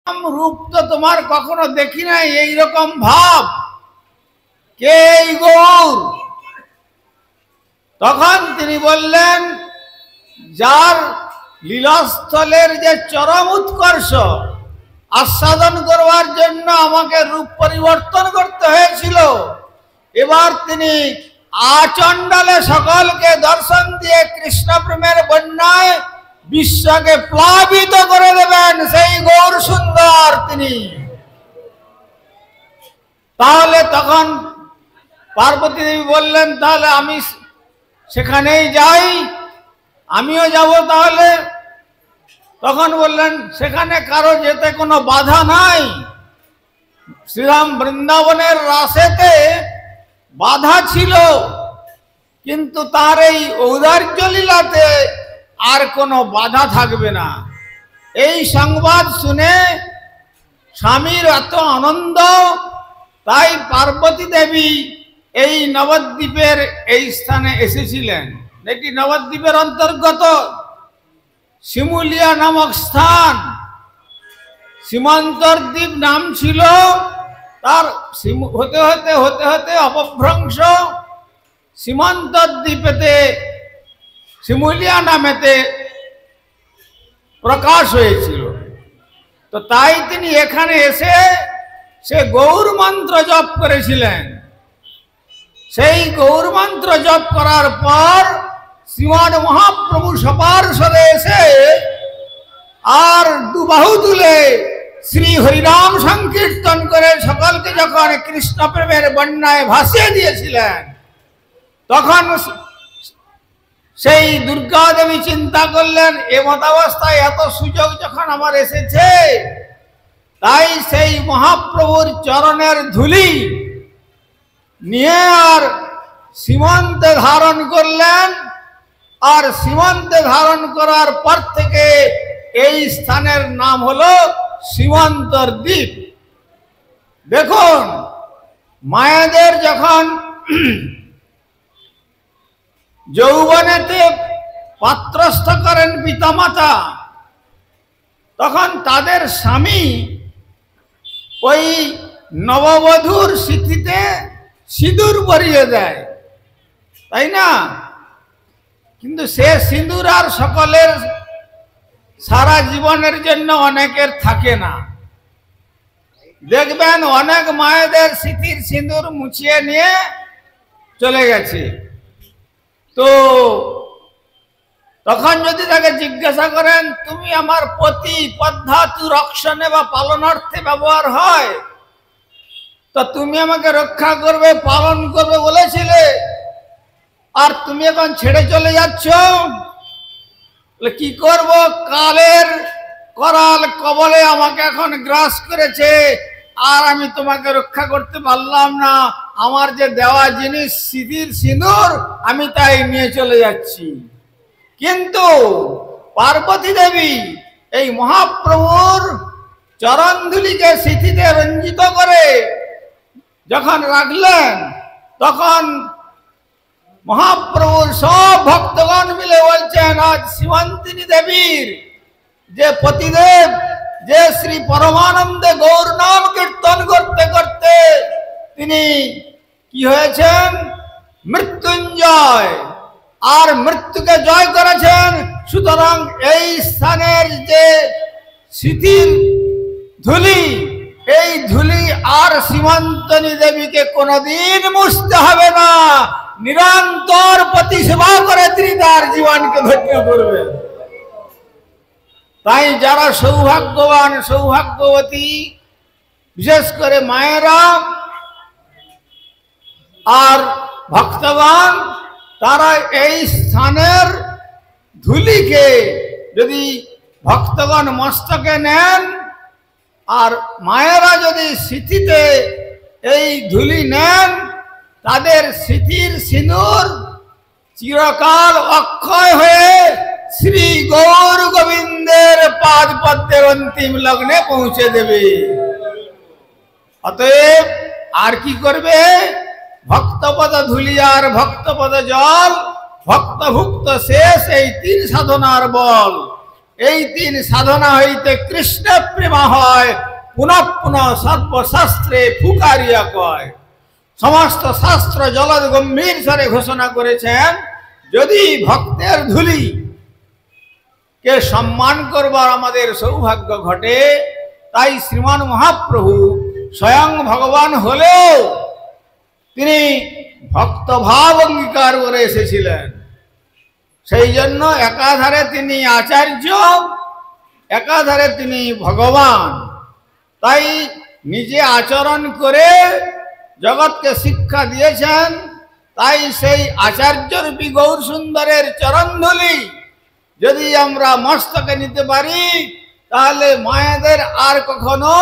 রূপ তো তোমার কখনো দেখি নাই, এইরকম ভাব, কে এই গৌর? তখন তিনি বললেন, যার লীলাস্থলের যে চরম উৎকর্ষ আস্বাদন করবার জন্য আমাকে রূপ পরিবর্তন করতে হয়েছিল, এবার তিনি আচণ্ডালে সকলকে দর্শন দিয়ে কৃষ্ণ প্রেমের বন্যায় বিশ্বকে প্লাবিত করে দেবেন, সেই গৌর সুন্দর তিনি। তাহলে তখন পার্বতী দেবী বললেন, তাহলে আমি সেখানেই যাই, আমিও যাব তাহলে। তখন বললেন, সেখানে কারো যেতে কোনো বাধা নাই। শ্রীরাম বৃন্দাবনের রাসেতে বাধা ছিল, কিন্তু তার এই ঔদার্য লীলাতে আর কোনো বাধা থাকবে না। এই সংবাদ শুনে স্বামীর এত আনন্দ, তাই পার্বতী দেবী এই নবদ্বীপের এই স্থানে এসেছিলেন। এটি নবদ্বীপের অন্তর্গত শিমুলিয়া নামক স্থান। সীমান্তর দ্বীপ নাম ছিল তার, হতে হতে হতে হতে অপভ্রংশ সীমান্তর দ্বীপেতে শিমুলিয়া নামেতে প্রকাশ হয়েছিল। তো তাই তিনি এখানে এসে সে গৌর মন্ত্র জপ করেছিলেন। সেই গৌর মন্ত্র জপ করার পর শ্রীমান মহাপ্রভু সপার্শ্বরে এসে আর দুবাহু তুলে শ্রী হরিনাম সংকীর্তন করে সকলকে যখন কৃষ্ণ প্রেমের বন্যায় ভাসিয়ে দিয়েছিলেন, তখন সেই দুর্গা দেবী চিন্তা করলেন, এ মতাবস্থায় এত সুযোগ যখন আমার এসেছে, তাই সেই মহাপ্রভুর চরণের ধুলি নিয়ে আর সীমান্তে ধারণ করলেন। আর সীমান্তে ধারণ করার পর থেকে এই স্থানের নাম হলো সীমান্তর দ্বীপ। দেখুন, মায়েদের যখন যৌবনেতে পাত্রস্থ করেন পিতামাতা, তখন তাদের স্বামী ওই নববধূর স্মৃতিতে সিঁদুর পরিয়ে দেয়, তাই না? কিন্তু সে সিঁদুর আর সকলের সারা জীবনের জন্য অনেকের থাকে না। দেখবেন অনেক মায়েদের স্মৃতির সিঁদুর মুছিয়ে নিয়ে চলে গেছে। তো তখন যদি তাকে জিজ্ঞাসা করেন, তুমি আমার পতি পদ্ধাতু রক্ষণে বা পালনার্থে ব্যবহার হয়, তো তুমি আমাকে রক্ষা করবে, পালন করবে বলেছিলে, আর তুমি এখন ছেড়ে চলে যাচ্ছ, কি করব? কালের করাল কবলে আমাকে এখন গ্রাস করেছে, আর আমি তোমাকে রক্ষা করতে পারলাম না। আমার যে দেওয়া জিনিস সিঁদুর সিঁদুর, আমি তাই নিয়ে চলে যাচ্ছি। কিন্তু পার্বতী দেবী এই মহাপ্রভুর চরণধুলিকে স্মৃতিতে রঞ্জিত করে যখন রাখলেন, তখন মহাপ্রভুর সব ভক্তগণ মিলে বলছেন, আজ সীমান্তিনী দেবীর যে পতিদেব, যে শ্রী পরমানন্দে গৌর নাম কীর্তন করতে করতে তিনি কি হয়েছেন? মৃত্যুঞ্জয়, আর মৃত্যুকে জয় করেছেন। সুতরাং এই স্থানের যে স্মৃতির ধুলি, এই ধুলি আর সীমান্তনী দেবীকে কোনদিন মুছতে হবে না। নিরন্তর প্রতি সেবা করে তিনি তার জীবনকে ধন্য করবেন। তাই যারা সৌভাগ্যবান সৌভাগ্যবতী, বিশেষ করে মায়েরা আর ভক্তগণ, তারা এই স্থানের ধুলিকে যদি ভক্তগণ মস্তকে নেন, আর মায়েরা যদি স্মৃতিতে এই ধুলি নেন, তাদের স্মৃতির সিঁদুর চিরকাল অক্ষয় হয়ে শ্রী গৌর গোবিন্দের পাদ পদ্মের অন্তিম লগ্নে পৌঁছে দেবে। অতএব আর কি করবে? ভক্তপদ ধুলি আর ভক্তপদ জল, ভক্তভুক্ত শেষ, এই তিন সাধনার বল। এই তিন সাধনা হইতে কৃষ্ণ প্রেমা হয়, পুনঃ পুনঃ সর্বশাস্ত্রে ফুকারিয়া কয়। সমস্ত শাস্ত্র জলদ গম্ভীর স্বরে ঘোষণা করেছেন, যদি ভক্তের ধুলি কে সম্মান করবার আমাদের সৌভাগ্য ঘটে, তাই শ্রীমান মহাপ্রভু স্বয়ং ভগবান হলেও তিনি ভক্তভাব অঙ্গীকার করে এসেছিলেন। সেই জন্য একাধারে তিনি আচার্য, একাধারে তিনি ভগবান। তাই নিজে আচরণ করে জগৎকে শিক্ষা দিয়েছেন। তাই সেই আচার্যরূপী গৌর সুন্দরের চরণধূলি যদি আমরা মস্তকে নিতে পারি, তাহলে মায়েদের আর কখনো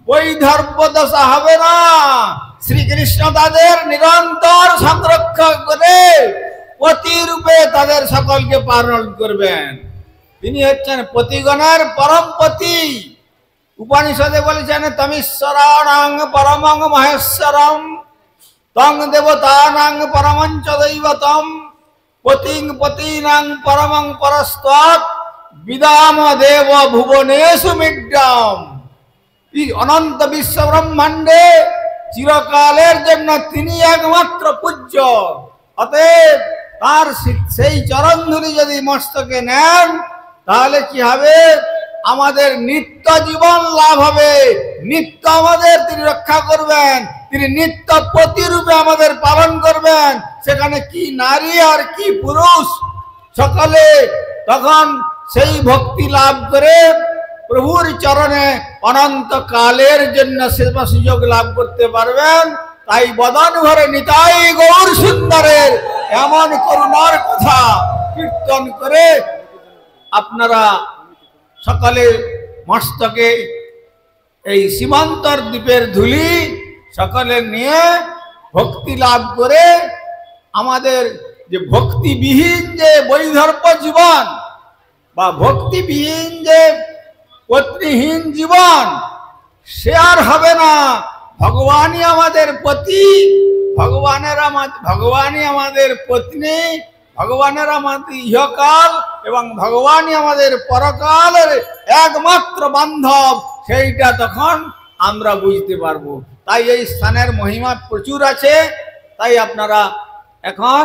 বৈধর্য দশা হবে না। শ্রীকৃষ্ণ তাদের নিরন্তর সংরক্ষণ করে পতিরূপে তাদের সকলকে পালন করবেন। তিনি হচ্ছেন পতিগণের পরম পতি। উপনিষদে বলেছেন, তমিশ্বরাণাং পরমং মহেশ্বরম তং দেবতানাং পরমঞ্চ দৈবতম পতিং পতীনাং পরমং পরস্ত্বাৎ বিদাম দেব ভুবনেষু মিড্ডাম। এই অনন্ত বিশ্ব ব্রহ্মাণ্ডে চিরকালের জন্য তিনি একমাত্র পূজ্য। অতএব তার সেই চরণধুলি যদি মস্তকে নেন, তাহলে কি হবে? আমাদের নিত্য জীবন লাভ হবে। নিত্য আমাদের তিনি রক্ষা করবেন, তিনি নিত্য প্রতিরূপে আমাদের পালন করবেন। সেখানে কি নারী আর কি পুরুষ, সকলে তখন সেই ভক্তি লাভ করে প্রভুর চরণে অনন্ত কালের জন্য সেবা সুযোগ লাভ করতে পারবেন। তাই বদন ভরে নিতাই গৌর সুন্দরের এমন করুণার কথা কীর্তন করে আপনারা সকলে মস্তকে এই সীমান্তর দ্বীপের ধুলি সকলে নিয়ে ভক্তি লাভ করে আমাদের যে ভক্তিবিহীন যে বৈধর্য জীবন বা ভক্তিবিহীন যে পত্নীহীন জীবন, সে আর হবে না। ভগবানই আমাদের পতি, ভগবানই আমাদের পত্নী, ভগবানের আমাদের ইহকাল এবং ভগবানই আমাদের পরকালের একমাত্র বান্ধব। সেইটা তখন আমরা বুঝতে পারবো। তাই এই স্থানের মহিমা প্রচুর আছে। তাই আপনারা এখন